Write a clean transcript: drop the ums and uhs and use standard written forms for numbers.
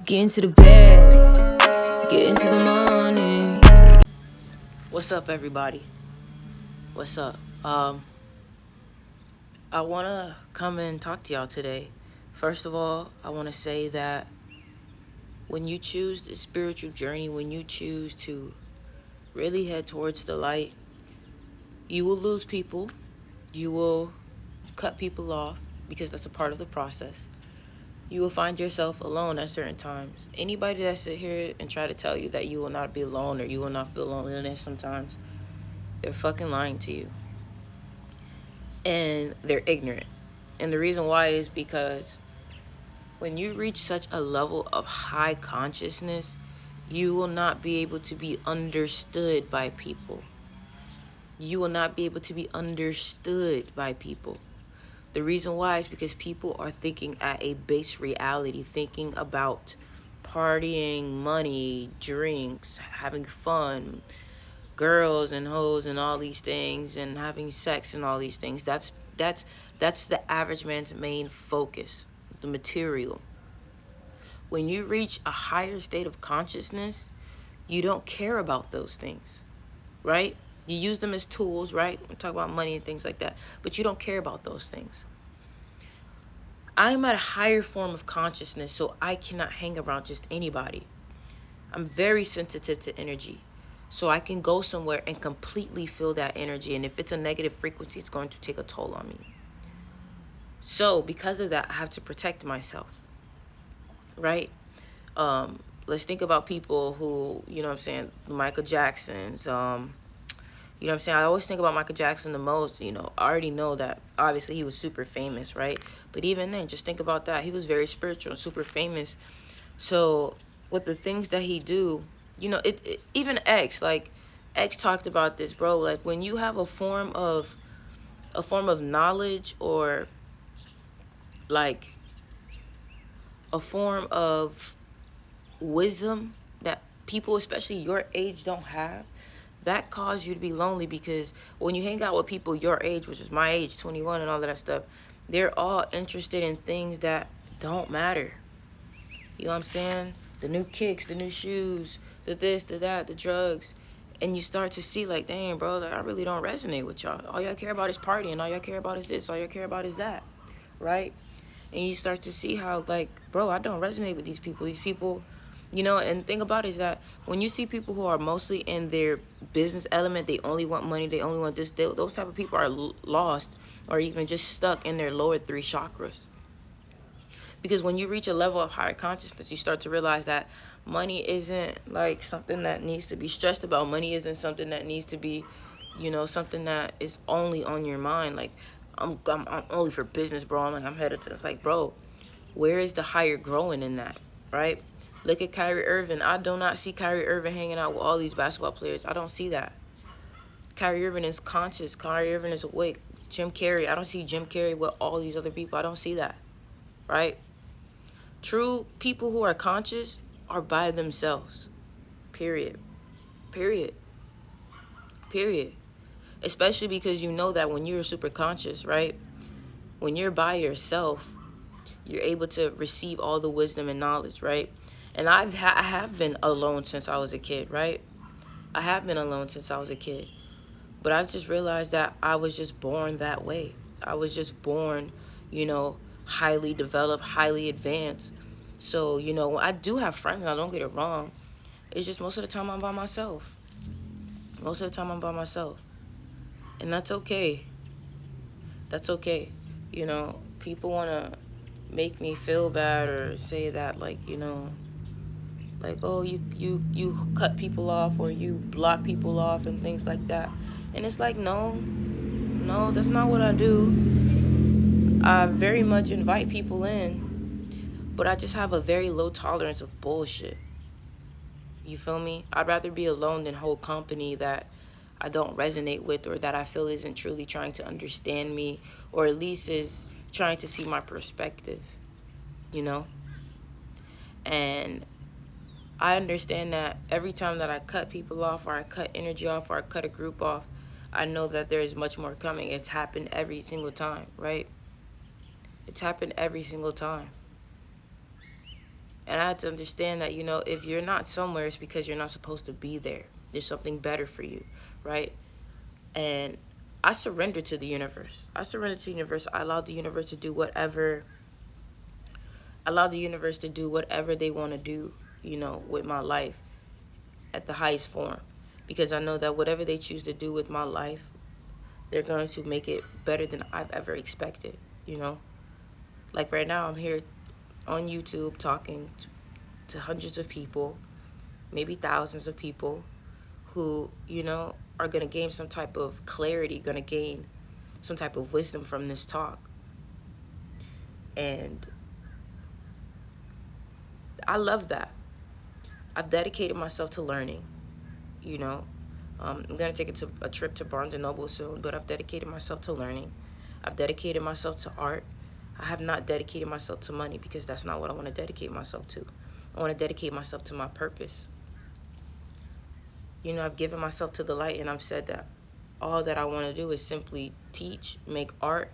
Get into the bag, get into the money. What's up, everybody? What's up? I wanna come and talk to y'all today. First of all, I wanna say that when you choose the spiritual journey, when you choose to really head towards the light, you will lose people. You will cut people off because that's a part of the process. You will find yourself alone at certain times. Anybody that sit here and try to tell you that you will not be alone or you will not feel loneliness sometimes, they're fucking lying to you. And they're ignorant. And the reason why is because when you reach such a level of high consciousness, you will not be able to be understood by people. You will not be able to be understood by people. The reason why is because people are thinking at a base reality, thinking about partying, money, drinks, having fun, girls and hoes and all these things, and having sex and all these things. That's the average man's main focus, the material. When you reach a higher state of consciousness, you don't care about those things, right? You use them as tools, right? We talk about money and things like that, but you don't care about those things. I'm at a higher form of consciousness, so I cannot hang around just anybody. I'm very sensitive to energy. So I can go somewhere and completely feel that energy. And if it's a negative frequency, it's going to take a toll on me. So because of that, I have to protect myself, right? Let's think about people who, you know what I'm saying, Michael Jackson's, you know what I'm saying? I always think about Michael Jackson the most. I already know that obviously he was super famous, right? But even then, just think about that. He was very spiritual and super famous. So with the things that he do, even X talked about this, bro. Like when you have a form of knowledge, or like a form of wisdom that people, especially your age, don't have, that cause you to be lonely. Because when you hang out with people your age, which is my age, 21 and all of that stuff, they're all interested in things that don't matter. You know what I'm saying? The new kicks, the new shoes, the this, the that, the drugs. And you start to see like, dang, bro, like, I really don't resonate with y'all. All y'all care about is partying. All y'all care about is this. All y'all care about is that. Right? And you start to see how, like, bro, I don't resonate with these people. These people, and the thing about it is that when you see people who are mostly in their business element, they only want money, they only want this, those type of people are lost, or even just stuck in their lower three chakras. Because when you reach a level of higher consciousness, you start to realize that money isn't like something that needs to be stressed about. Money isn't something that needs to be, something that is only on your mind. Like, I'm only for business, bro. I'm headed to. It's like, bro, where is the higher growing in that, right? Look at Kyrie Irving. I do not see Kyrie Irving hanging out with all these basketball players. I don't see that. Kyrie Irving is conscious. Kyrie Irving is awake. Jim Carrey. I don't see Jim Carrey with all these other people. I don't see that, right? True people who are conscious are by themselves. Period. Period. Period. Especially because you know that when you're super conscious, right? When you're by yourself, you're able to receive all the wisdom and knowledge, right? And I have been alone since I was a kid, right? I have been alone since I was a kid. But I've just realized that I was just born that way. I was just born, highly developed, highly advanced. So, I do have friends, and I don't get it wrong. It's just most of the time I'm by myself. Most of the time I'm by myself. And that's okay. That's okay. People want to make me feel bad or say that, like, like, oh, you cut people off or you block people off and things like that. And it's like, no, that's not what I do. I very much invite people in, but I just have a very low tolerance of bullshit. You feel me? I'd rather be alone than hold company that I don't resonate with, or that I feel isn't truly trying to understand me, or at least is trying to see my perspective, And I understand that every time that I cut people off, or I cut energy off, or I cut a group off, I know that there is much more coming. It's happened every single time, right? It's happened every single time. And I had to understand that, if you're not somewhere, it's because you're not supposed to be there. There's something better for you, right? And I surrendered to the universe. I surrendered to the universe. I allowed the universe to do whatever. I allowed the universe to do whatever they want to do, with my life at the highest form. Because I know that whatever they choose to do with my life, they're going to make it better than I've ever expected, Like right now, I'm here on YouTube talking to hundreds of people, maybe thousands of people who, are going to gain some type of clarity, going to gain some type of wisdom from this talk. And I love that. I've dedicated myself to learning, you know. I'm going to take a trip to Barnes & Noble soon, but I've dedicated myself to learning. I've dedicated myself to art. I have not dedicated myself to money because that's not what I want to dedicate myself to. I want to dedicate myself to my purpose. I've given myself to the light, and I've said that all that I want to do is simply teach, make art,